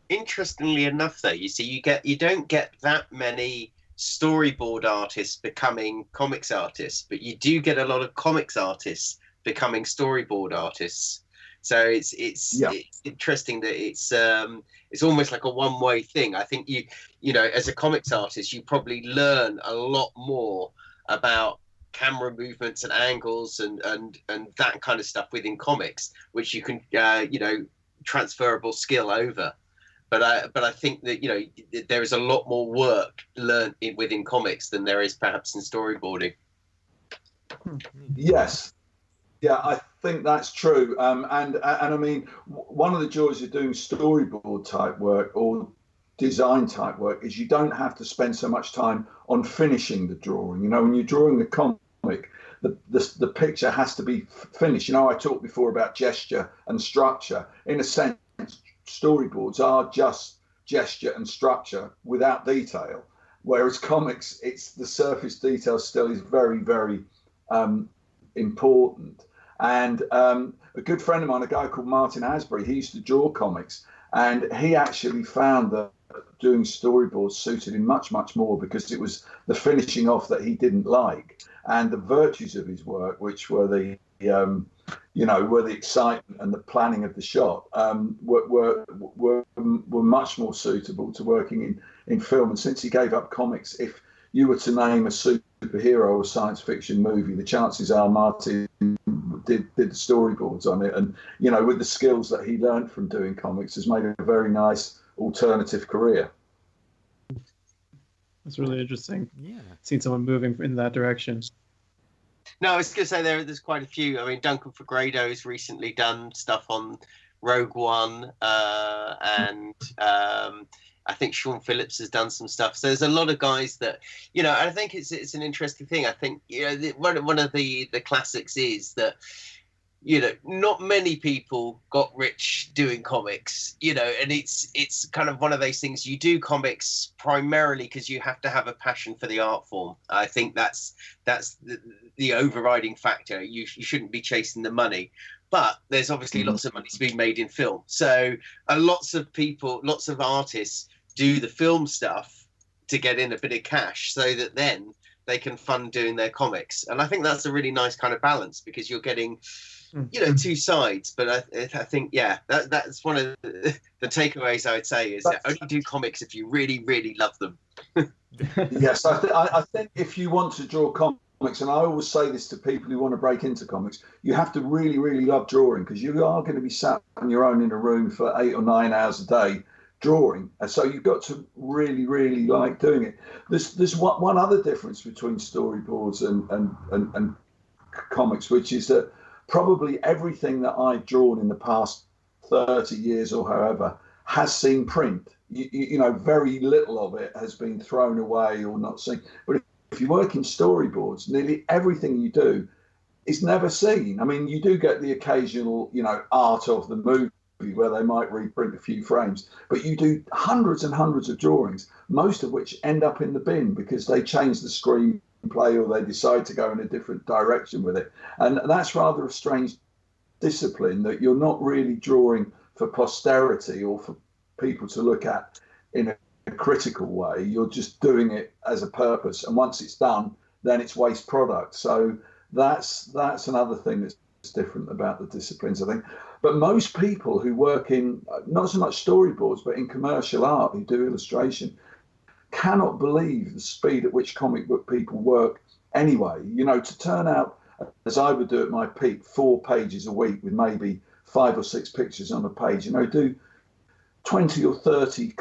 Interestingly enough, though, you see, you don't get that many storyboard artists becoming comics artists, but you do get a lot of comics artists becoming storyboard artists. So it's interesting that it's almost like a one-way thing. I think as a comics artist, you probably learn a lot more about camera movements and angles and that kind of stuff within comics, which you can transferable skill over. But I think that there is a lot more work learned within comics than there is perhaps in storyboarding. Yes. Yeah, I think that's true. And I mean, one of the joys of doing storyboard type work or design type work is you don't have to spend so much time on finishing the drawing. When you're drawing the comic, the picture has to be finished. I talked before about gesture and structure. In a sense, storyboards are just gesture and structure without detail, whereas comics, it's the surface detail still is very, very important. And a good friend of mine, a guy called Martin Asbury, he used to draw comics, and he actually found that doing storyboards suited him much more because it was the finishing off that he didn't like, and the virtues of his work, which were the were the excitement and the planning of the shot, were much more suitable to working in film. And since he gave up comics, if you were to name a superhero or science fiction movie, the chances are Martin did the storyboards on it, and with the skills that he learned from doing comics, has made a very nice alternative career. That's really interesting. Yeah, seen someone moving in that direction. No, I was going to say there's quite a few. I mean, Duncan Fegredo's recently done stuff on Rogue One, and I think Sean Phillips has done some stuff. So there's a lot of guys that, and I think it's an interesting thing. I think, one of the classics is that, not many people got rich doing comics, and it's kind of one of those things. You do comics primarily because you have to have a passion for the art form. I think that's the overriding factor. You shouldn't be chasing the money. But there's obviously lots of money to be made in film. So lots of artists do the film stuff to get in a bit of cash so that then they can fund doing their comics. And I think that's a really nice kind of balance because you're getting, two sides. But I think, that's one of the takeaways I would say is that only do comics if you really, really love them. Yes, I think if you want to draw comics, and I always say this to people who want to break into comics, you have to really, really love drawing, because you are going to be sat on your own in a room for 8 or 9 hours a day drawing, and so you've got to really, really like doing it. There's one other difference between storyboards and comics, which is that probably everything that I've drawn in the past 30 years or however has seen print. You know, very little of it has been thrown away or not seen. But if you work in storyboards, nearly everything you do is never seen. I mean, you do get the occasional, you know, art of the movie where they might reprint a few frames, but you do hundreds and hundreds of drawings, most of which end up in the bin because they change the screenplay or they decide to go in a different direction with it. And that's rather a strange discipline, that you're not really drawing for posterity or for people to look at in a critical way. You're just doing it as a purpose, and once it's done, then it's waste product. So that's another thing that's different about the disciplines, I think. But most people who work in not so much storyboards but in commercial art, who do illustration, cannot believe the speed at which comic book people work anyway. You know, to turn out, as I would do at my peak, 4 pages a week with maybe 5 or 6 pictures on a page, you know, do 20 or 30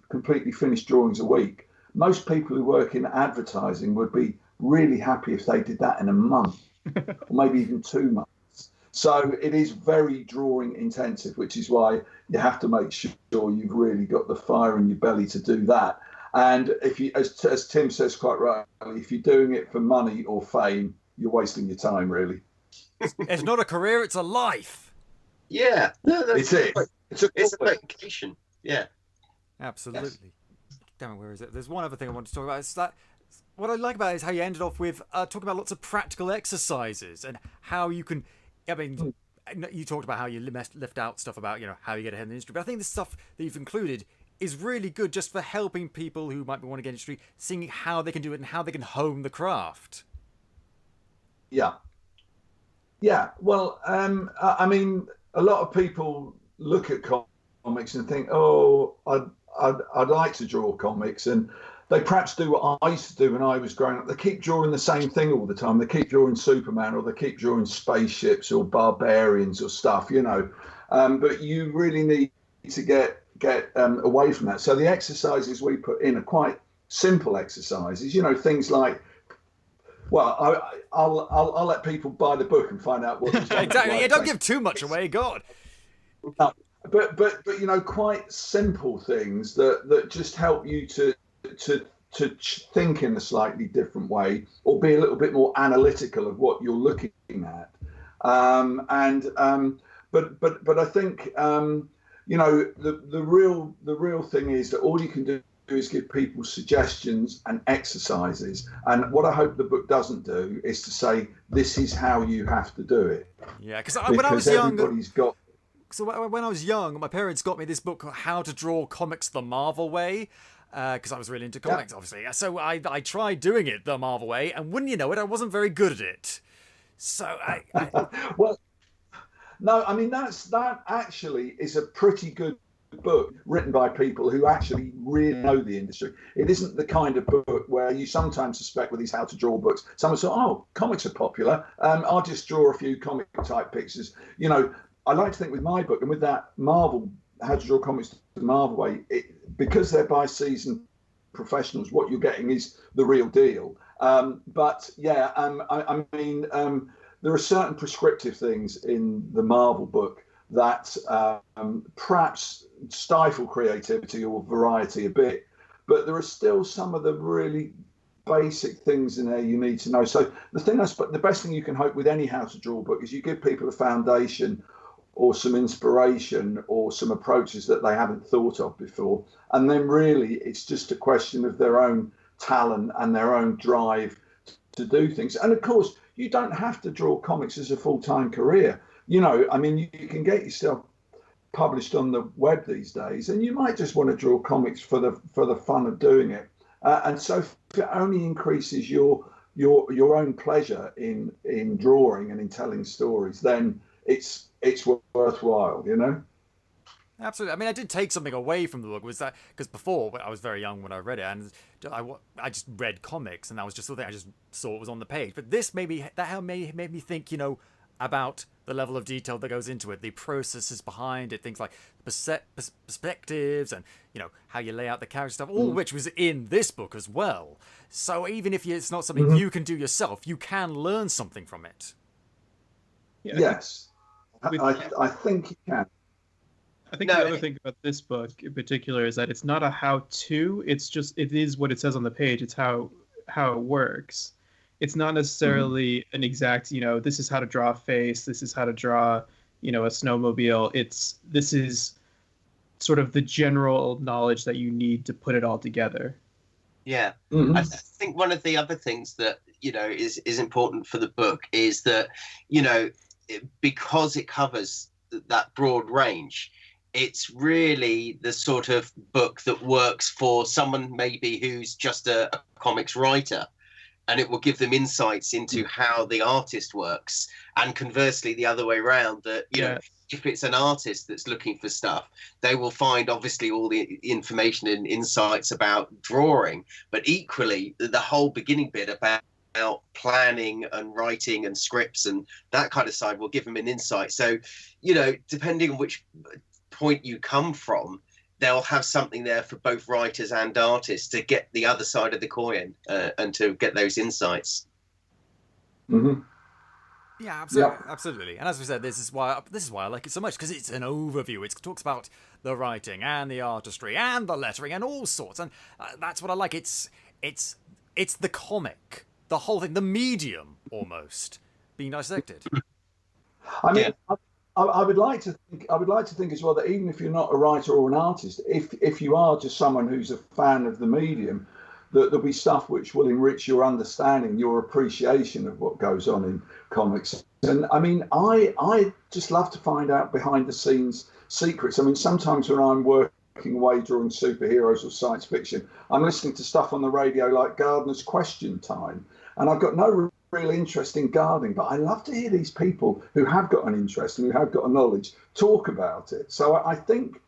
completely finished drawings a week. Most people who work in advertising would be really happy if they did that in a month or maybe even 2 months. So it is very drawing intensive, which is why you have to make sure you've really got the fire in your belly to do that. And if you, as Tim says quite rightly, if you're doing it for money or fame, you're wasting your time, really. It's not a career, it's a life. Yeah. No, It's a vocation. Yeah. Absolutely. Yes. Damn it, where is it? There's one other thing I want to talk about. It's that what I like about it is how you ended off with talking about lots of practical exercises and how you can. I mean, you talked about how you left out stuff about, you know, how you get ahead in the industry, but I think the stuff that you've included is really good just for helping people who might want to get in the industry, seeing how they can do it and how they can hone the craft. Yeah. Well, I mean, a lot of people look at comics and think, oh, I'd like to draw comics, and they perhaps do what I used to do when I was growing up. They keep drawing the same thing all the time. They keep drawing Superman, or they keep drawing spaceships or barbarians or stuff, you know. But you really need to get away from that. So the exercises we put in are quite simple exercises, you know, things like, well, I'll let people buy the book and find out what. Exactly. Yeah, don't give too much away, God. But you know, quite simple things that just help you to think in a slightly different way, or be a little bit more analytical of what you're looking at. But I think you know, the real thing is that all you can do is give people suggestions and exercises. And what I hope the book doesn't do is to say, this is how you have to do it. Yeah, because when I was young, got. So when I was young, my parents got me this book, How to Draw Comics the Marvel Way, because I was really into comics, obviously. So I tried doing it the Marvel way, and wouldn't you know it, I wasn't very good at it. So I well, no, I mean that actually is a pretty good book written by people who actually really know the industry. It isn't the kind of book where you sometimes suspect with these how to draw books, someone says, oh, comics are popular, I'll just draw a few comic type pictures. You know, I like to think with my book and with that Marvel, how to draw comics the Marvel way, because they're by seasoned professionals, what you're getting is the real deal. But yeah, I mean, there are certain prescriptive things in the Marvel book that perhaps stifle creativity or variety a bit, but there are still some of the really basic things in there you need to know. So the best thing you can hope with any how to draw book is you give people a foundation or some inspiration or some approaches that they haven't thought of before, and then really it's just a question of their own talent and their own drive to do things. And of course, you don't have to draw comics as a full-time career. You know, I mean, you can get yourself published on the web these days, and you might just want to draw comics for the fun of doing it. And so if it only increases your own pleasure in drawing and in telling stories, then it's worthwhile, you know. Absolutely. I mean, I did take something away from the book, was that because before I was very young when I read it, and I just read comics, and I was just I just saw it was on the page. But this made me think, you know, about the level of detail that goes into it, the processes behind it, things like perspectives, and you know how you lay out the character stuff, all of which was in this book as well. So even if it's not something you can do yourself, you can learn something from it. Yeah. Yes, I think you can. I think the other thing about this book in particular is that it's not a how-to. It is what it says on the page. It's how it works. It's not necessarily an exact, this is how to draw a face. This is how to draw, a snowmobile. This is sort of the general knowledge that you need to put it all together. Yeah. Mm-hmm. I think one of the other things that, is important for the book is that, because it covers that broad range, it's really the sort of book that works for someone maybe who's just a comics writer, and it will give them insights into how the artist works. And conversely, the other way around, that, if it's an artist that's looking for stuff, they will find obviously all the information and insights about drawing, but equally the whole beginning bit about planning and writing and scripts and that kind of side will give them an insight. So, depending on which point you come from, they'll have something there for both writers and artists to get the other side of the coin and to get those insights. Mm-hmm. Yeah, absolutely, absolutely. And as we said, this is why I like it so much, because it's an overview. It talks about the writing and the artistry and the lettering and all sorts, and that's what I like. It's the comic, the whole thing, the medium almost being dissected. I mean, I would like to think as well that even if you're not a writer or an artist, if you are just someone who's a fan of the medium, that there'll be stuff which will enrich your understanding, your appreciation of what goes on in comics. And I mean, I just love to find out behind the scenes secrets. I mean, sometimes when I'm working away drawing superheroes or science fiction, I'm listening to stuff on the radio like Gardener's Question Time, and I've got no real interest in gardening, but I love to hear these people who have got an interest and who have got a knowledge talk about it. So I think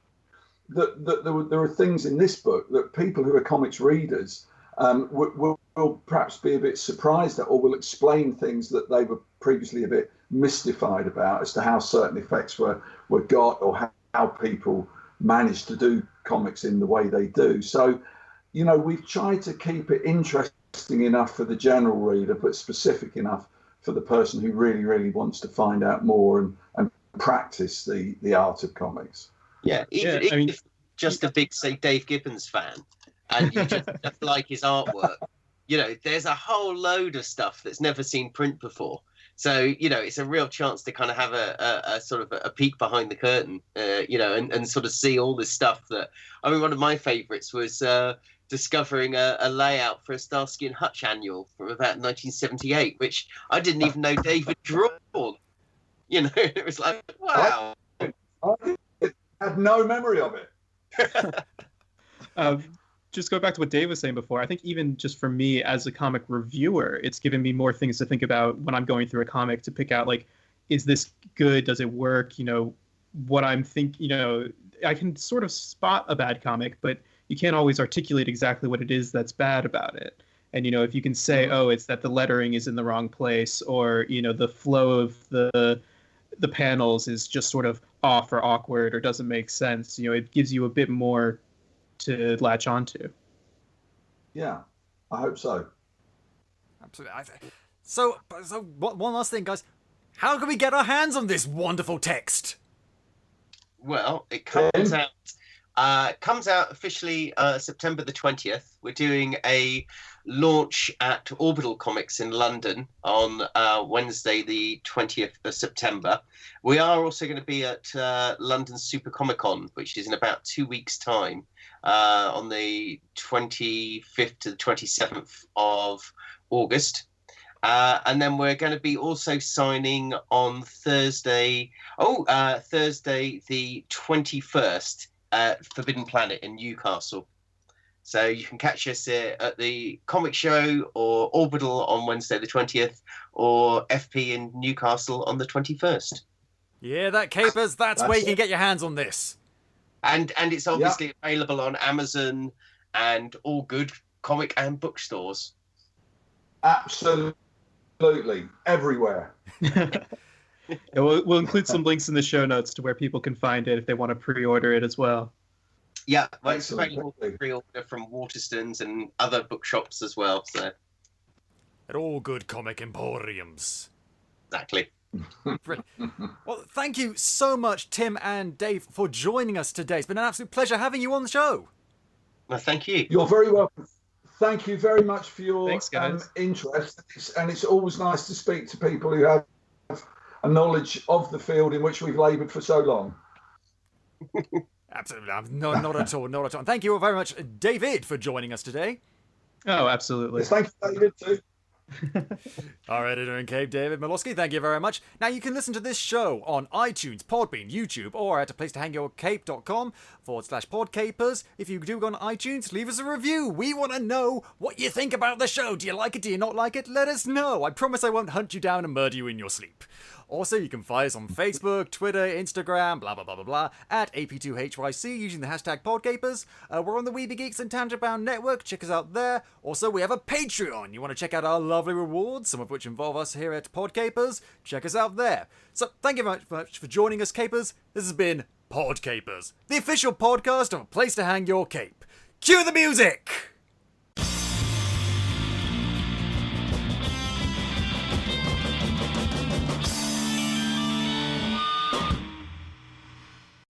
that there are things in this book that people who are comics readers will perhaps be a bit surprised at, or will explain things that they were previously a bit mystified about as to how certain effects were got, or how people managed to do comics in the way they do. So, we've tried to keep it interesting enough for the general reader, but specific enough for the person who really, really wants to find out more and practice the art of comics. Yeah, even if just a big, say, Dave Gibbons fan, and you just like his artwork, there's a whole load of stuff that's never seen print before. So, it's a real chance to kind of have a sort of a peek behind the curtain, and sort of see all this stuff that, one of my favorites was discovering a layout for a Starsky and Hutch annual from about 1978, which I didn't even know David drawn. It was like, wow. I had no memory of it. Just go back to what Dave was saying before. I think even just for me as a comic reviewer, it's given me more things to think about when I'm going through a comic, to pick out, like, is this good? Does it work? What I'm thinking, I can sort of spot a bad comic, but you can't always articulate exactly what it is that's bad about it. And, if you can say, oh, it's that the lettering is in the wrong place, or, the flow of the panels is just sort of off or awkward or doesn't make sense, it gives you a bit more to latch onto. Yeah, I hope so. Absolutely. So one last thing, guys. How can we get our hands on this wonderful text? Well, it comes out officially September the 20th. We're doing a launch at Orbital Comics in London on Wednesday the 20th of September. We are also going to be at London Super Comic Con, which is in about 2 weeks' time, on the 25th to the 27th of August. And then we're going to be also signing on Thursday the 21st at Forbidden Planet in Newcastle. So you can catch us at the comic show or Orbital on Wednesday the 20th, or FP in Newcastle on the 21st. Yeah, that Capers, that's where you can get your hands on this. And it's obviously available on Amazon and all good comic and bookstores. Absolutely. Everywhere. We'll include some links in the show notes to where people can find it if they want to pre-order it as well. Yeah, well, it's available for pre-order from Waterstones and other bookshops as well. So, at all good comic emporiums. Exactly. Brilliant. Well, thank you so much, Tim and Dave, for joining us today. It's been an absolute pleasure having you on the show. Well, thank you. You're very welcome. Thank you very much for your Thanks, guys. interest. And it's always nice to speak to people who have a knowledge of the field in which we've laboured for so long. Absolutely. No, not at all. Not at all. And thank you very much, David, for joining us today. Oh, absolutely. Yes, thank you, David, too. Our editor in Cape, David Milosky, thank you very much. Now, you can listen to this show on iTunes, Podbean, YouTube, or at aplacetohangyourcape.com/podcapers. If you do go on iTunes, leave us a review. We want to know what you think about the show. Do you like it? Do you not like it? Let us know. I promise I won't hunt you down and murder you in your sleep. Also, you can find us on Facebook, Twitter, Instagram, blah, blah, blah, blah, blah, at AP2HYC using the hashtag PodCapers. We're on the Weeby Geeks and Tangent Bound Network. Check us out there. Also, we have a Patreon. You want to check out our lovely rewards, some of which involve us here at PodCapers? Check us out there. So, thank you very much for joining us, Capers. This has been PodCapers, the official podcast of A Place to Hang Your Cape. Cue the music!